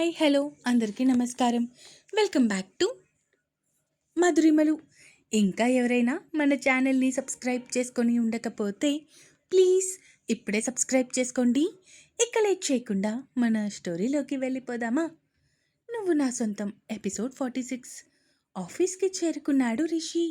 Hi hello అందరికీ నమస్కారం. Welcome back to Madhurimalu. ఇంకా ఎవరైనా మన ఛానల్ని సబ్స్క్రైబ్ చేసుకొని ఉండకపోతే ప్లీజ్ ఇప్పుడే సబ్స్క్రైబ్ చేసుకోండి. ఇక లేట్ చేయకుండా మన స్టోరీలోకి వెళ్ళిపోదామా? నువ్వు నా సొంతం ఎపిసోడ్ 46. ఆఫీస్కి చేరుకున్నాడు రిషి.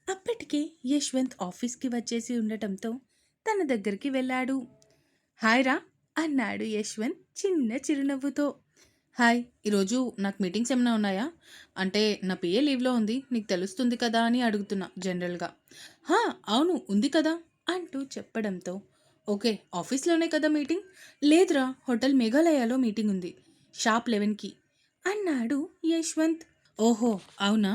అప్పటికే యశ్వంత్ ఆఫీస్కి వచ్చేసి ఉండటంతో తన దగ్గరికి వెళ్ళాడు. హాయ్ రా అన్నాడు యశ్వంత్ చిన్న చిరునవ్వుతో. హాయ్! ఈరోజు నాకు మీటింగ్స్ ఏమైనా ఉన్నాయా? అంటే నా పిఏ లీవ్‌లో ఉంది. నీకు తెలుస్తుంది కదా అని అడుగుతున్నా జనరల్‌గా. హా! అవును ఉంది కదా! అంటూ చెప్పడంతో, ఓకే. ఆఫీస్‌లోనే కదా మీటింగ్? లేదురా హోటల్ మేఘాలయలో మీటింగ్ ఉంది. షార్ప్ 11కి అన్నాడు యశ్వంత్. ఓహో! అవునా?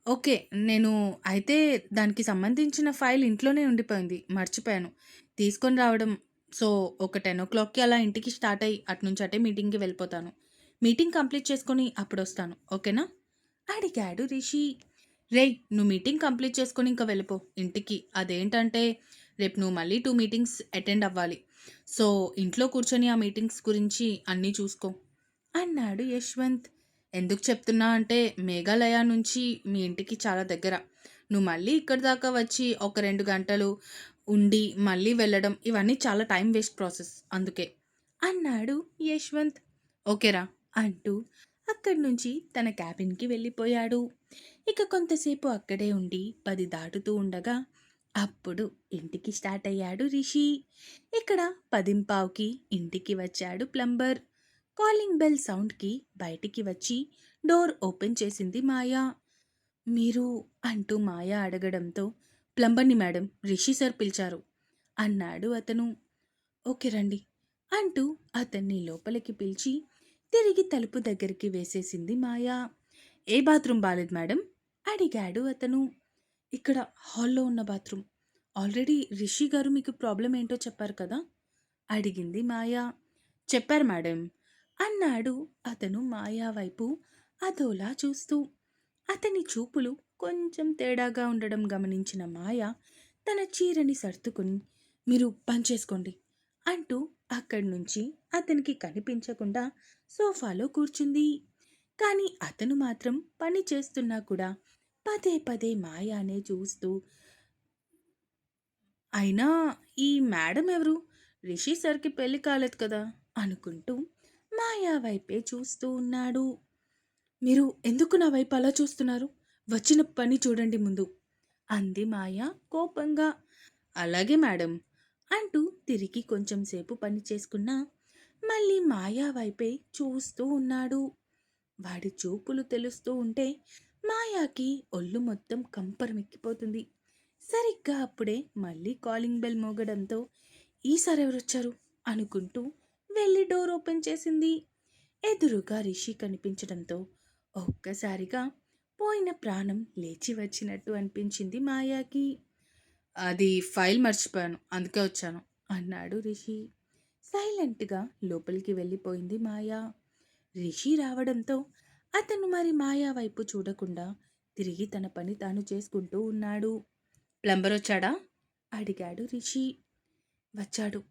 ఓకే. నేను అయితే దానికి సంబంధించిన ఫైల్ ఇంట్లోనే ఉండిపోయింది. మర్చిపోయాను. తీసుకొని రావడం. సో, ఒక 10:00కి అలా ఇంటికి స్టార్ట్ అయ్యి అటునుంచి అటే మీటింగ్‌కి వెళ్ళిపోతాను. మీటింగ్ కంప్లీట్ చేసుకొని అప్పుడొస్తాను. ఓకేనా? అడిగాడు రిషి. రేయ్! నువ్వు మీటింగ్ కంప్లీట్ చేసుకొని ఇంక వెళ్ళిపో ఇంటికి. అదేంటంటే రేపు నువ్వు మళ్ళీ 2 మీటింగ్స్ అటెండ్ అవ్వాలి. సో, ఇంట్లో కూర్చొని ఆ మీటింగ్స్ గురించి అన్నీ చూసుకో అన్నాడు యశ్వంత్. ఎందుకు చెప్తున్నా అంటే మేఘాలయ నుంచి మీ ఇంటికి చాలా దగ్గర. నువ్వు మళ్ళీ ఇక్కడి దాకా వచ్చి ఒక 2 గంటలు ఉండి మళ్ళీ వెళ్ళడం ఇవన్నీ చాలా టైం వేస్ట్ ప్రాసెస్ అందుకే అన్నాడు యశ్వంత్. ఓకేరా అంటూ అక్కడి నుంచి తన క్యాబిన్‌కి వెళ్ళిపోయాడు. ఇక కొంతసేపు అక్కడే ఉండి 10 దాటుతూ ఉండగా అప్పుడు ఇంటికి స్టార్ట్ అయ్యాడు రిషి. ఇక్కడ 10:15కి ఇంటికి వచ్చాడు ప్లంబర్. కాలింగ్ బెల్ సౌండ్‌కి బయటికి వచ్చి డోర్ ఓపెన్ చేసింది మాయ. మీరు అంటూ మాయ అడగడంతో ప్లంబర్‌ని మేడం రిషి సార్ పిలిచారు అన్నాడు అతను. ఓకే రండి అంటూ అతన్ని లోపలికి పిలిచి తిరిగి తలుపు దగ్గరికి వేసేసింది మాయ. ఏ బాత్రూమ్ బాలేదు మేడం అడిగాడు అతను. ఇక్కడ హాల్లో ఉన్న బాత్రూమ్. ఆల్రెడీ రిషి గారు మీకు ప్రాబ్లం ఏంటో చెప్పారు కదా అడిగింది మాయ. చెప్పారు మేడం అన్నాడు అతను మాయా వైపు అదోలా చూస్తూ. అతని చూపులు కొంచెం తేడాగా ఉండడం గమనించిన మాయ తన చీరని సర్దుకుని మీరు పనిచేసుకోండి అంటూ అక్కడి నుంచి అతనికి కనిపించకుండా సోఫాలో కూర్చుంది. కానీ అతను మాత్రం పని చేస్తున్నా కూడా పదే పదే మాయానే చూస్తూ, అయినా ఈ మేడం ఎవరు? రిషి సార్‌కి పెళ్లి కాలేదు కదా అనుకుంటూ మాయా వైపే చూస్తూ ఉన్నాడు. మీరు ఎందుకు నా వైపు అలా చూస్తున్నారు? వచ్చిన పని చూడండి ముందు అంది మాయ కోపంగా. అలాగే మేడం అంటూ తిరిగి కొంచెం సేపు పని చేసుకున్నా మళ్ళీ మాయా వైపే చూస్తూ ఉన్నాడు. వాడి చూపులు తెలుస్తూ ఉంటే మాయాకి ఒళ్ళు మొత్తం కంపరమెక్కిపోతుంది. సరిగ్గా అప్పుడే మళ్ళీ కాలింగ్ బెల్ మోగడంతో ఈసారి ఎవరొచ్చారు అనుకుంటూ వెళ్ళి డోర్ ఓపెన్ చేసింది. ఎదురుగా రిషి కనిపించడంతో ఒక్కసారిగా పోయిన ప్రాణం లేచి వచ్చినట్టు అనిపించింది మాయాకి. అది ఫైల్ మర్చిపోయాను అందుకే వచ్చాను అన్నాడు రిషి. సైలెంట్గా లోపలికి వెళ్ళిపోయింది మాయా. రిషి రావడంతో అతను మరి మాయా వైపు చూడకుండా తిరిగి తన పని తాను చేసుకుంటూ ఉన్నాడు. ప్లంబర్ వచ్చాడా అడిగాడు రిషి. వచ్చాడు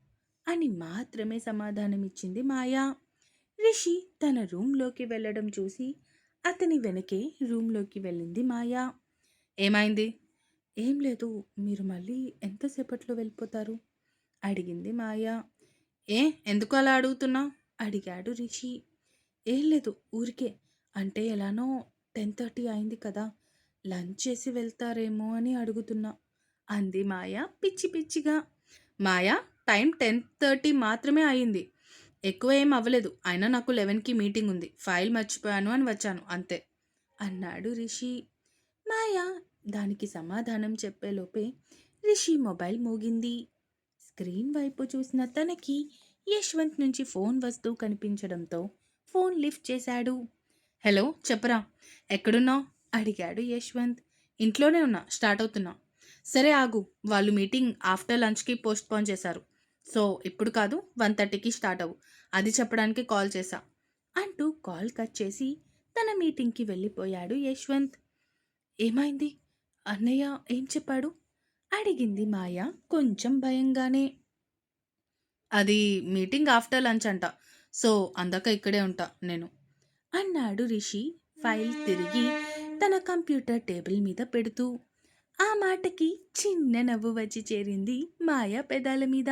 అని మాత్రమే సమాధానమిచ్చింది మాయా. రిషి తన రూంలోకి వెళ్ళడం చూసి అతని వెనకే రూంలోకి వెళ్ళింది మాయా. ఏమైంది? ఏం లేదు. మీరు మళ్ళీ ఎంతసేపట్లో వెళ్ళిపోతారు అడిగింది మాయా. ఏ ఎందుకు అలా అడుగుతున్నావు అడిగాడు రిషి. ఏం లేదు ఊరికే. అంటే ఎలానో 10:30 అయింది కదా లంచ్ చేసి వెళ్తారేమో అని అడుగుతున్నా అంది మాయ పిచ్చి పిచ్చిగా. మాయా టైం 10:30 మాత్రమే అయింది. ఎక్కువ ఏం అవ్వలేదు. అయినా నాకు 11కి మీటింగ్ ఉంది. ఫైల్ మర్చిపోయాను అని వచ్చాను అంతే అన్నాడు రిషి. మాయ దానికి సమాధానం చెప్పేలోపే రిషి మొబైల్ మోగింది. స్క్రీన్ వైపు చూసిన తనకి యశ్వంత్ నుంచి ఫోన్ వస్తూ కనిపించడంతో ఫోన్ లిఫ్ట్ చేశాడు. హలో చెప్పరా ఎక్కడున్నావు అడిగాడు యశ్వంత్. ఇంట్లోనే ఉన్నా స్టార్ట్ అవుతున్నా. సరే ఆగు వాళ్ళు మీటింగ్ ఆఫ్టర్ లంచ్కి పోస్ట్ పోన్ చేశారు. సో ఇప్పుడు కాదు 1:30కి స్టార్ట్ అవ్వు అది చెప్పడానికి కాల్ చేశా అంటూ కాల్ కట్ చేసి తన మీటింగ్కి వెళ్ళిపోయాడు యశ్వంత్. ఏమైంది అన్నయ్య ఏం చెప్పాడు అడిగింది మాయ కొంచెం భయంగానే. అది మీటింగ్ ఆఫ్టర్ లంచ్ అంట. సో అందాక ఇక్కడే ఉంటా నేను అన్నాడు రిషి ఫైల్ తిరిగి తన కంప్యూటర్ టేబుల్ మీద పెడుతూ. ఆ మాటకి చిన్న నవ్వు వచ్చి చేరింది మాయా పెదాల మీద.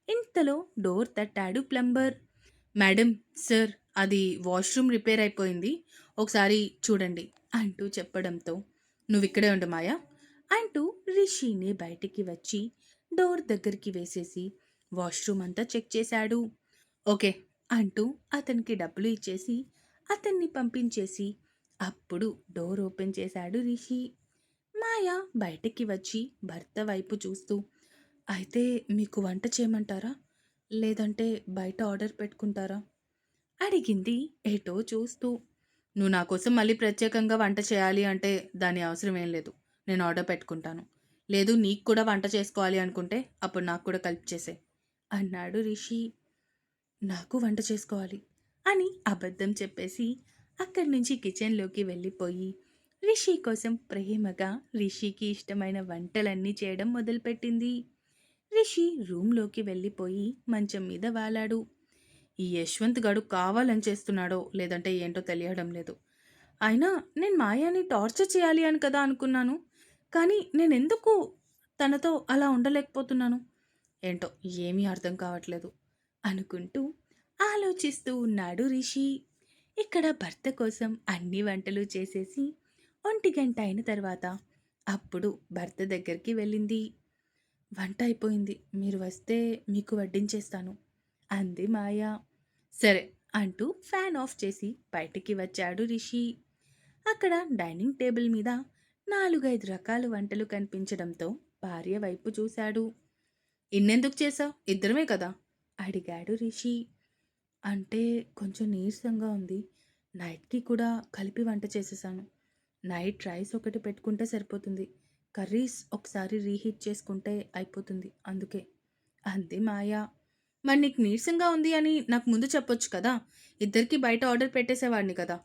ఇంతలో డోర్ తట్టాడు ప్లంబర్. మేడం, సార్, అది వాష్రూమ్ రిపేర్ అయిపోయింది, ఒకసారి చూడండి అంటూ చెప్పడంతో, నువ్విక్కడే ఉండు మాయా అంటూ రిషిని బయటికి వచ్చి డోర్ దగ్గరికి వేసేసి వాష్రూమ్ అంతా చెక్ చేశాడు. ఓకే అంటూ అతనికి డబ్బులు ఇచ్చేసి అతన్ని పంపించేసి అప్పుడు డోర్ ఓపెన్ చేశాడు రిషి. మాయ బయటికి వచ్చి భర్త వైపు చూస్తూ, అయితే మీకు వంట చేయమంటారా, లేదంటే బయట ఆర్డర్ పెట్టుకుంటారా అడిగింది ఏటో చూస్తూ. నువ్వు నా కోసం మళ్ళీ ప్రత్యేకంగా వంట చేయాలి అంటే దాని అవసరం ఏం లేదు, నేను ఆర్డర్ పెట్టుకుంటాను. లేదు నీకు కూడా వంట చేసుకోవాలి అనుకుంటే అప్పుడు నాకు కూడా కలిపి చేసే అన్నాడు రిషి. నాకు వంట చేసుకోవాలి అని అబద్ధం చెప్పేసి అక్కడి నుంచి కిచెన్లోకి వెళ్ళిపోయి రిషి కోసం ప్రేమగా రిషికి ఇష్టమైన వంటలన్నీ చేయడం మొదలుపెట్టింది. రిషి రూంలోకి వెళ్ళిపోయి మంచం మీద వాలాడు. ఈ యశ్వంత్ గడు కావాలని చేస్తున్నాడో లేదంటే ఏంటో తెలియడం లేదు. అయినా నేను మాయాని టార్చర్ చేయాలి అని కదా అనుకున్నాను, కానీ నేనెందుకు తనతో అలా ఉండలేకపోతున్నాను, ఏంటో ఏమీ అర్థం కావట్లేదు అనుకుంటూ ఆలోచిస్తూ ఉన్నాడు రిషి. ఇక్కడ భర్త కోసం అన్ని వంటలు చేసేసి 1 గంట అయిన తర్వాత అప్పుడు భర్త దగ్గరికి వెళ్ళింది. వంట అయిపోయింది, మీరు వస్తే మీకు వడ్డించేస్తాను అంది మాయా. సరే అంటూ ఫ్యాన్ ఆఫ్ చేసి బయటికి వచ్చాడు రిషి. అక్కడ డైనింగ్ టేబుల్ మీద 4, 5 రకాల వంటలు కనిపించడంతో భార్య వైపు చూశాడు. ఇన్నెందుకు చేసావు, ఇద్దరమే కదా అడిగాడు రిషి. అంటే కొంచెం నీరసంగా ఉంది, నైట్కి కూడా కలిపి వంట చేసేసాను. నైట్ రైస్ ఒకటి పెట్టుకుంటే సరిపోతుంది, కర్రీస్ ఒకసారి రీహీట్ చేసుకుంటే అయిపోతుంది, అందుకే అంది మాయా. మరి నీకు నీరసంగా ఉంది అని నాకు ముందు చెప్పొచ్చు కదా, ఇద్దరికి బయట ఆర్డర్ పెట్టేసేవాడిని కదా.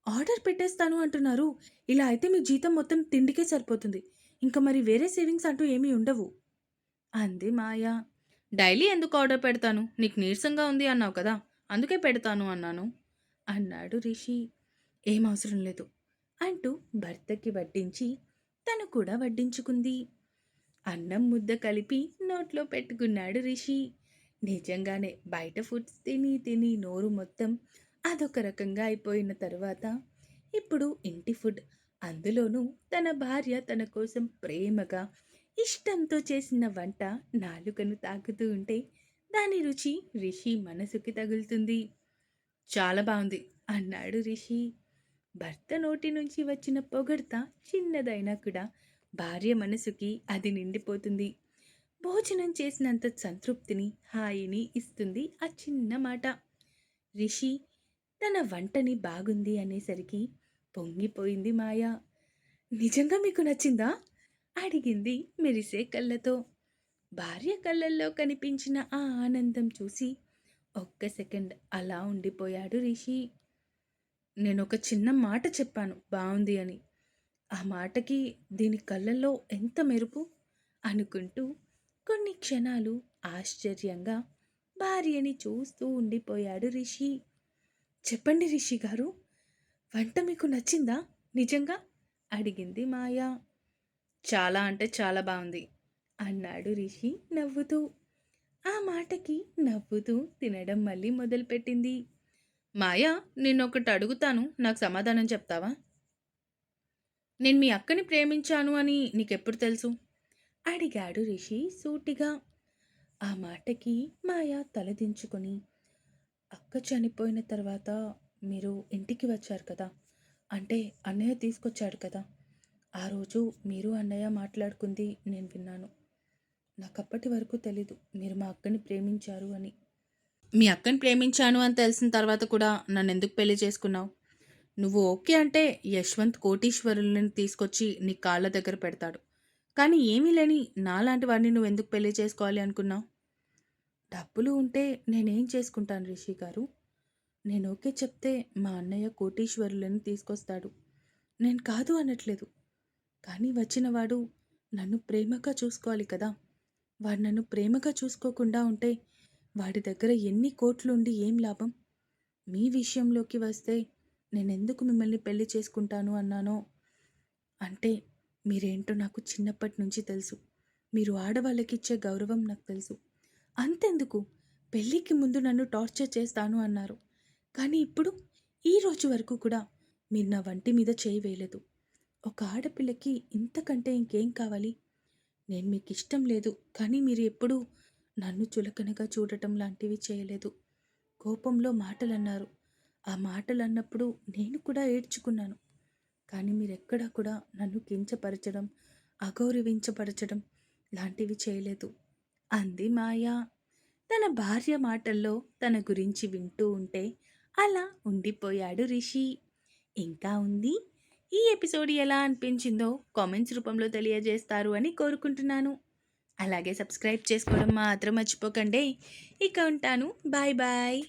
ఆర్డర్ పెట్టేస్తాను అంటున్నారు, ఇలా అయితే మీ జీతం మొత్తం తిండికే సరిపోతుంది, ఇంకా మరి వేరే సేవింగ్స్ అంటూ ఏమీ ఉండవు అంది మాయా. డైలీ ఎందుకు ఆర్డర్ పెడతాను, నీకు నీరసంగా ఉంది అన్నావు కదా, అందుకే పెడతాను అన్నాను అన్నాడు రిషి. ఏం అవసరం లేదు అంటూ భర్తకి వడ్డించి తను కూడా వడ్డించుకుంది. అన్నం ముద్ద కలిపి నోట్లో పెట్టుకున్నాడు రిషి. నిజంగానే బయట ఫుడ్స్ తిని తిని నోరు మొత్తం అదొక రకంగా అయిపోయిన తరువాత ఇప్పుడు ఇంటి ఫుడ్, అందులోనూ తన భార్య తన కోసం ప్రేమగా ఇష్టంతో చేసిన వంట నాలుకను తాకుతూ ఉంటే దాని రుచి రిషి మనసుకి తగులుతుంది. చాలా బాగుంది అన్నాడు రిషి. భర్త నోటి నుంచి వచ్చిన పొగడ్త చిన్నదైనా కూడా భార్య మనసుకి అది నిండిపోతుంది. భోజనం చేసినంత సంతృప్తిని, హాయిని ఇస్తుంది ఆ చిన్న మాట. రిషి తన వంటని బాగుంది అనేసరికి పొంగిపోయింది మాయా. నిజంగా మీకు నచ్చిందా అడిగింది మెరిసే కళ్ళతో. భార్య కళ్ళల్లో కనిపించిన ఆ ఆనందం చూసి ఒక్క సెకండ్ అలా ఉండిపోయాడు రిషి. నేను ఒక చిన్న మాట చెప్పాను బాగుంది అని, ఆ మాటకి దీని కళ్ళల్లో ఎంత మెరుపు అనుకుంటూ కొన్ని క్షణాలు ఆశ్చర్యంగా భార్యని చూస్తూ ఉండిపోయాడు రిషి. చెప్పండి రిషి గారు, వంట మీకు నచ్చిందా నిజంగా అడిగింది మాయా. చాలా అంటే చాలా బాగుంది అన్నాడు రిషి నవ్వుతూ. ఆ మాటకి నవ్వుతూ తినడం మళ్ళీ మొదలుపెట్టింది. మాయా, నిన్నొకటి అడుగుతాను, నాకు సమాధానం చెప్తావా? నేను మీ అక్కని ప్రేమించాను అని నీకెప్పుడు తెలుసు అడిగాడు రిషి సూటిగా. ఆ మాటకి మాయా తలదించుకొని, అక్క చనిపోయిన తర్వాత మీరు ఇంటికి వచ్చారు కదా, అంటే అన్నయ్య తీసుకొచ్చాడు కదా, ఆ రోజు మీరు అన్నయ్య మాట్లాడుకుంది నేను విన్నాను. నాకప్పటి వరకు తెలీదు మీరు మా అక్కని ప్రేమించారు అని. మీ అక్కని ప్రేమించాను అని తెలిసిన తర్వాత కూడా నన్ను ఎందుకు పెళ్లి చేసుకున్నావు? నువ్వు ఓకే అంటే యశ్వంత్ కోటీశ్వరులను తీసుకొచ్చి నీ కాళ్ళ దగ్గర పెడతాడు, కానీ ఏమీ లేని నాలాంటి వాడిని నువ్వు ఎందుకు పెళ్లి చేసుకోవాలి అనుకున్నావు? డబ్బులు ఉంటే నేనేం చేసుకుంటాను రిషి గారు, నేను ఓకే చెప్తే మా అన్నయ్య కోటీశ్వరులను తీసుకొస్తాడు, నేను కాదు అనట్లేదు, కానీ వచ్చినవాడు నన్ను ప్రేమగా చూసుకోవాలి కదా. వాడు నన్ను ప్రేమగా చూసుకోకుండా ఉంటే వాడి దగ్గర ఎన్ని కోట్లు ఉండి ఏం లాభం? మీ విషయంలోకి వస్తే నేనెందుకు మిమ్మల్ని పెళ్లి చేసుకుంటాను అన్నానో, అంటే మీరేంటో నాకు చిన్నప్పటి నుంచి తెలుసు. మీరు ఆడవాళ్ళకిచ్చే గౌరవం నాకు తెలుసు. అంతెందుకు పెళ్ళికి ముందు నన్ను టార్చర్ చేస్తాను అన్నారు. కానీ ఇప్పుడు ఈ రోజు వరకు కూడా మీరు నా వంటి మీద చేయి వేయలేదు. ఒక ఆడపిల్లకి ఇంతకంటే ఇంకేం కావాలి? నేను మీకిష్టం లేదు. కానీ మీరు ఎప్పుడూ నన్ను చులకనగా చూడటం లాంటివి చేయలేదు. కోపంలో మాటలన్నారు. ఆ మాటలన్నప్పుడు నేను కూడా ఏడ్చుకున్నాను. కానీ మీరెక్కడా కూడా నన్ను కించపరచడం, అగౌరవించపరచడం లాంటివి చేయలేదు. అంది మాయ. తన భార్య మాటల్లో తన గురించి వింటూ ఉంటే అలా ఉండిపోయాడు రిషి. ఇంకా ఉంది. ఈ ఎపిసోడ్ ఎలా అనిపించిందో కామెంట్స్ రూపంలో తెలియజేస్తారు అని కోరుకుంటున్నాను. అలాగే సబ్స్క్రైబ్ చేసుకోవడం మాత్రం మర్చిపోకండి. ఇక ఉంటాను. Bye bye.